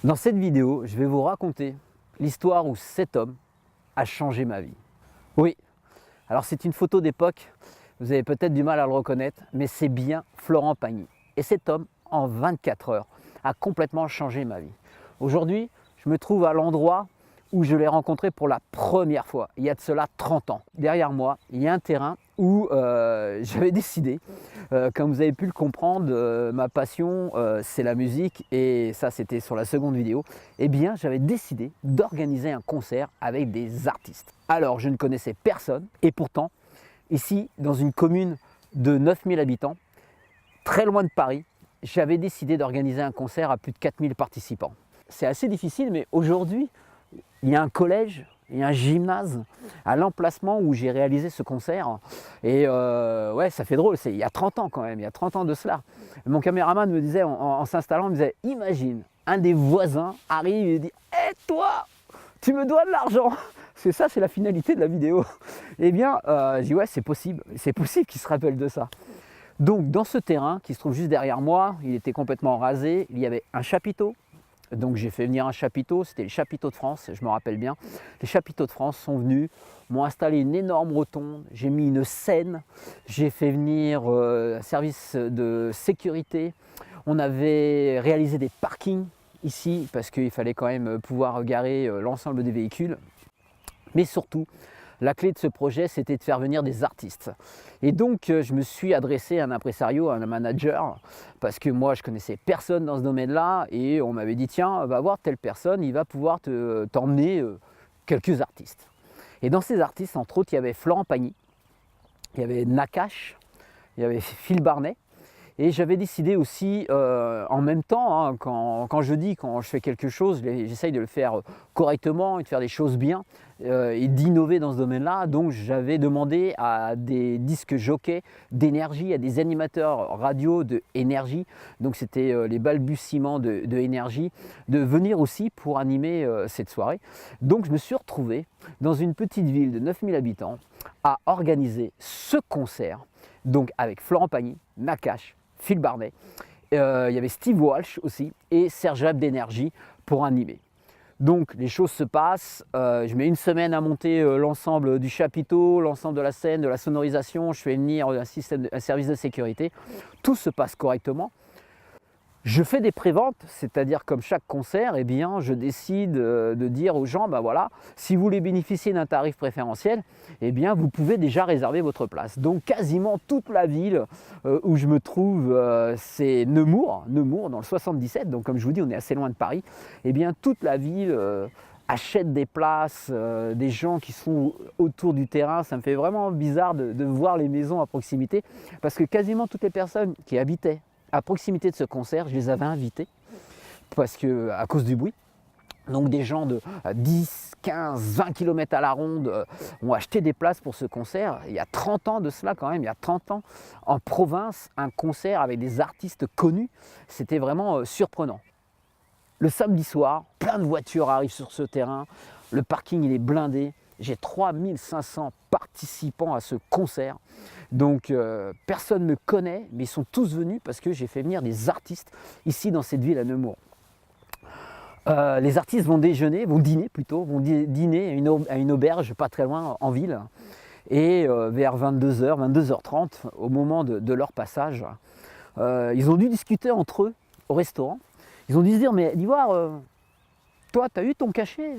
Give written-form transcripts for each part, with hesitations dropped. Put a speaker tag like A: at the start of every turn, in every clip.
A: Dans cette vidéo, je vais vous raconter l'histoire où cet homme a changé ma vie. Oui, alors c'est une photo d'époque, vous avez peut-être du mal à le reconnaître, mais c'est bien Florent Pagny. Et cet homme, en 24 heures, a complètement changé ma vie. Aujourd'hui, je me trouve à l'endroit où je l'ai rencontré pour la première fois, il y a de cela 30 ans. Derrière moi, il y a un terrain où j'avais décidé, comme vous avez pu le comprendre, ma passion c'est la musique et ça c'était sur la seconde vidéo, eh bien j'avais décidé d'organiser un concert avec des artistes. Alors je ne connaissais personne et pourtant ici dans une commune de 9000 habitants, très loin de Paris, j'avais décidé d'organiser un concert à plus de 4000 participants. C'est assez difficile mais aujourd'hui il y a un collège, il y a un gymnase à l'emplacement où j'ai réalisé ce concert. Et ouais, ça fait drôle, c'est il y a 30 ans quand même, il y a 30 ans de cela. Mon caméraman me disait, en s'installant, il me disait, imagine, un des voisins arrive et dit « Hé toi, tu me dois de l'argent !» C'est ça, c'est la finalité de la vidéo. Eh bien, je dis « Ouais, c'est possible qu'il se rappelle de ça. » Donc, dans ce terrain qui se trouve juste derrière moi, il était complètement rasé, il y avait un chapiteau. Donc j'ai fait venir un chapiteau, c'était les chapiteaux de France, je me rappelle bien. Les chapiteaux de France sont venus, m'ont installé une énorme rotonde, j'ai mis une scène, j'ai fait venir un service de sécurité. On avait réalisé des parkings ici parce qu'il fallait quand même pouvoir garer l'ensemble des véhicules. Mais surtout, la clé de ce projet, c'était de faire venir des artistes. Et donc, je me suis adressé à un impresario, à un manager, parce que moi, je connaissais personne dans ce domaine-là, et on m'avait dit, tiens, va voir telle personne, il va pouvoir t'emmener quelques artistes. Et dans ces artistes, entre autres, il y avait Florent Pagny, il y avait Nakache, il y avait Phil Barnet, et j'avais décidé aussi, en même temps, hein, quand je fais quelque chose, j'essaye de le faire correctement et de faire des choses bien et d'innover dans ce domaine-là. Donc j'avais demandé à des disques jockeys d'énergie, à des animateurs radio de énergie, donc c'était les balbutiements de énergie, de venir aussi pour animer cette soirée. Donc je me suis retrouvé dans une petite ville de 9000 habitants à organiser ce concert, donc avec Florent Pagny, Nakache, Phil Barnet, il y avait Steve Walsh aussi et Serge Ab d'énergie pour animer. Donc les choses se passent, je mets une semaine à monter l'ensemble du chapiteau, l'ensemble de la scène, de la sonorisation, je fais venir un service de sécurité, tout se passe correctement. Je fais des préventes, c'est-à-dire comme chaque concert, eh bien, je décide de dire aux gens, ben voilà, si vous voulez bénéficier d'un tarif préférentiel, eh bien, vous pouvez déjà réserver votre place. Donc quasiment toute la ville où je me trouve, c'est Nemours, dans le 77, donc comme je vous dis, on est assez loin de Paris, eh bien, toute la ville achète des places, des gens qui sont autour du terrain. Ça me fait vraiment bizarre de voir les maisons à proximité, parce que quasiment toutes les personnes qui habitaient à proximité de ce concert, je les avais invités parce que, à cause du bruit. Donc des gens de 10, 15, 20 km à la ronde ont acheté des places pour ce concert. Il y a 30 ans de cela quand même, il y a 30 ans, en province, un concert avec des artistes connus, c'était vraiment surprenant. Le samedi soir, plein de voitures arrivent sur ce terrain, le parking il est blindé. J'ai 3500 participants à ce concert, donc personne ne me connaît, mais ils sont tous venus parce que j'ai fait venir des artistes ici dans cette ville à Nemours. Les artistes vont dîner à une auberge pas très loin en ville, et vers 22h, 22h30, au moment de leur passage, ils ont dû discuter entre eux au restaurant. Ils ont dû se dire, mais d'Ivoire, toi, tu as eu ton cachet?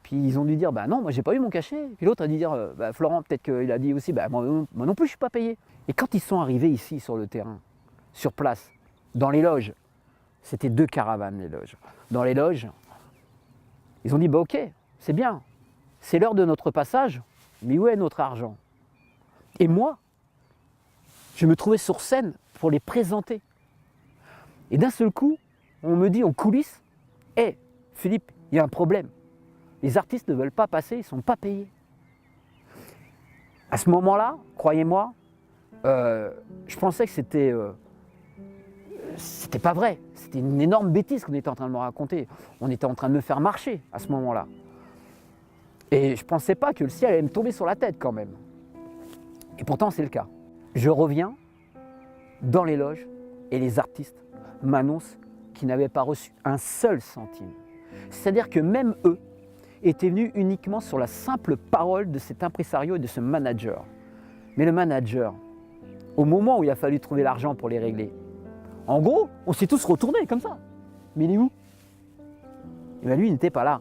A: Puis ils ont dû dire, bah non, moi j'ai pas eu mon cachet. Puis l'autre a dû dire, bah, Florent, peut-être qu'il a dit aussi, bah moi non plus je suis pas payé. Et quand ils sont arrivés ici sur le terrain, sur place, dans les loges, c'était 2 caravanes les loges. Dans les loges, ils ont dit, bah ok, c'est bien, c'est l'heure de notre passage, mais où est notre argent? Et moi, je me trouvais sur scène pour les présenter. Et d'un seul coup, on me dit en coulisses, hé Philippe, il y a un problème. Les artistes ne veulent pas passer, ils ne sont pas payés. À ce moment-là, croyez-moi, je pensais que c'était pas vrai. C'était une énorme bêtise qu'on était en train de me raconter. On était en train de me faire marcher à ce moment-là. Et je ne pensais pas que le ciel allait me tomber sur la tête quand même. Et pourtant, c'est le cas. Je reviens dans les loges et les artistes m'annoncent qui n'avaient pas reçu un seul centime. C'est-à-dire que même eux étaient venus uniquement sur la simple parole de cet impresario et de ce manager. Mais le manager, au moment où il a fallu trouver l'argent pour les régler, en gros, on s'est tous retournés comme ça. Mais il est où? Et bien lui, il n'était pas là.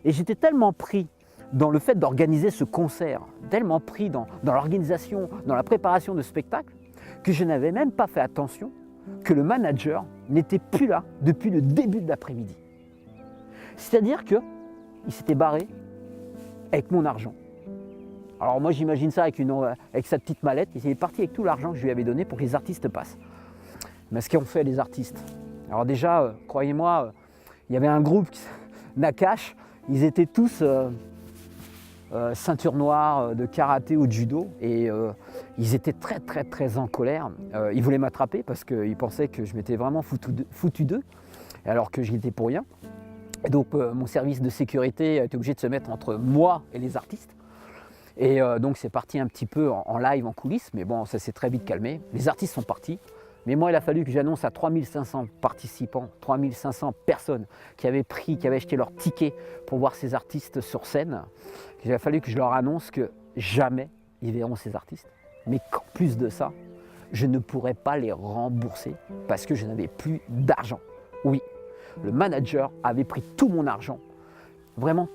A: Et j'étais tellement pris dans le fait d'organiser ce concert, tellement pris dans l'organisation, dans la préparation de spectacle, que je n'avais même pas fait attention que le manager n'était plus là depuis le début de l'après-midi. C'est-à-dire qu'il s'était barré avec mon argent. Alors moi j'imagine ça avec sa petite mallette, il est parti avec tout l'argent que je lui avais donné pour que les artistes passent. Mais ce qu'ont fait les artistes? Alors déjà, croyez-moi, il y avait un groupe, Nakash, ils étaient tous ceinture noire de karaté ou de judo et ils étaient très en colère. Ils voulaient m'attraper parce qu'ils pensaient que je m'étais vraiment foutu d'eux alors que j'y étais pour rien. Et donc mon service de sécurité a été obligé de se mettre entre moi et les artistes. Et donc c'est parti un petit peu en live, en coulisses, mais bon, ça s'est très vite calmé. Les artistes sont partis, mais moi il a fallu que j'annonce à 3500 participants, 3500 personnes qui avaient acheté leur ticket pour voir ces artistes sur scène. Il a fallu que je leur annonce que jamais ils verront ces artistes, mais qu'en plus de ça, je ne pourrais pas les rembourser parce que je n'avais plus d'argent. Oui, le manager avait pris tout mon argent, vraiment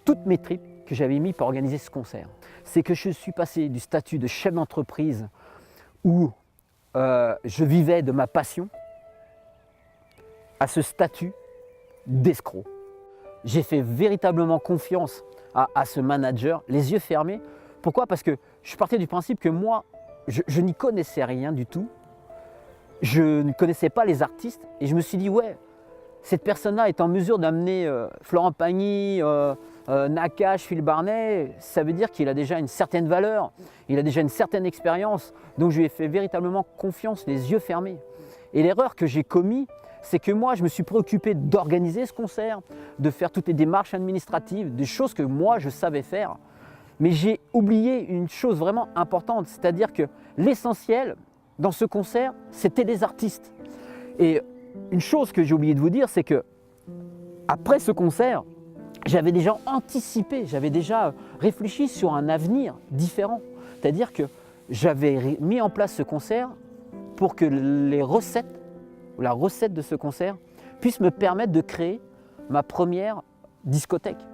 A: toutes mes tripes que j'avais mis pour organiser ce concert. C'est que je suis passé du statut de chef d'entreprise où je vivais de ma passion à ce statut d'escroc. J'ai fait véritablement confiance à ce manager, les yeux fermés. Pourquoi? Parce que je partais du principe que moi, je n'y connaissais rien du tout. Je ne connaissais pas les artistes et je me suis dit, ouais, cette personne-là est en mesure d'amener Florent Pagny, Nakash, Phil Barnet, ça veut dire qu'il a déjà une certaine valeur, il a déjà une certaine expérience, donc je lui ai fait véritablement confiance, les yeux fermés. Et l'erreur que j'ai commise, c'est que moi je me suis préoccupé d'organiser ce concert, de faire toutes les démarches administratives, des choses que moi je savais faire, mais j'ai oublié une chose vraiment importante, c'est-à-dire que l'essentiel dans ce concert, c'était les artistes. Et une chose que j'ai oublié de vous dire, c'est que après ce concert, j'avais déjà anticipé, j'avais déjà réfléchi sur un avenir différent. C'est-à-dire que j'avais mis en place ce concert pour que la recette de ce concert puisse me permettre de créer ma première discothèque.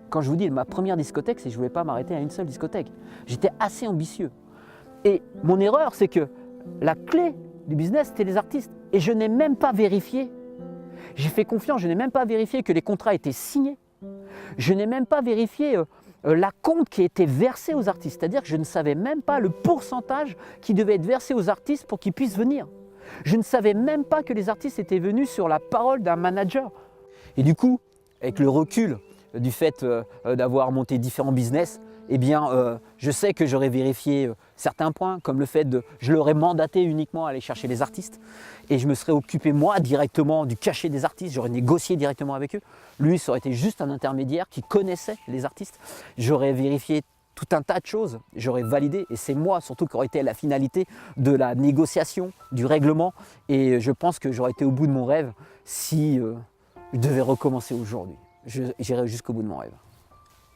A: Quand je vous dis ma première discothèque, c'est que je ne voulais pas m'arrêter à une seule discothèque. J'étais assez ambitieux. Et mon erreur, c'est que la clé du business, c'était les artistes. Et je n'ai même pas vérifié. J'ai fait confiance, je n'ai même pas vérifié que les contrats étaient signés. Je n'ai même pas vérifié l'acompte qui était versé aux artistes. C'est-à-dire que je ne savais même pas le pourcentage qui devait être versé aux artistes pour qu'ils puissent venir. Je ne savais même pas que les artistes étaient venus sur la parole d'un manager. Et du coup, avec le recul du fait d'avoir monté différents business, eh bien, je sais que j'aurais vérifié certains points, comme le fait je l'aurais mandaté uniquement à aller chercher les artistes, et je me serais occupé moi directement du cachet des artistes, j'aurais négocié directement avec eux. Lui, ça aurait été juste un intermédiaire qui connaissait les artistes. J'aurais vérifié tout un tas de choses, j'aurais validé, et c'est moi surtout qui aurait été la finalité de la négociation, du règlement, et je pense que j'aurais été au bout de mon rêve si je devais recommencer aujourd'hui. J'irais jusqu'au bout de mon rêve.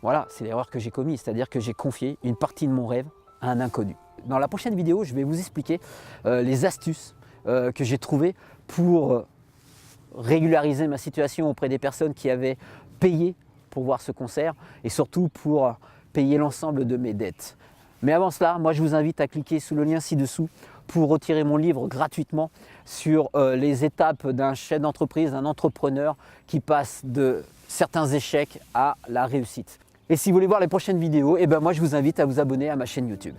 A: Voilà, c'est l'erreur que j'ai commise, c'est-à-dire que j'ai confié une partie de mon rêve à un inconnu. Dans la prochaine vidéo, je vais vous expliquer les astuces que j'ai trouvées pour régulariser ma situation auprès des personnes qui avaient payé pour voir ce concert et surtout pour payer l'ensemble de mes dettes. Mais avant cela, moi je vous invite à cliquer sous le lien ci-dessous pour retirer mon livre gratuitement sur les étapes d'un chef d'entreprise, d'un entrepreneur qui passe de certains échecs à la réussite. Et si vous voulez voir les prochaines vidéos, eh ben moi je vous invite à vous abonner à ma chaîne YouTube.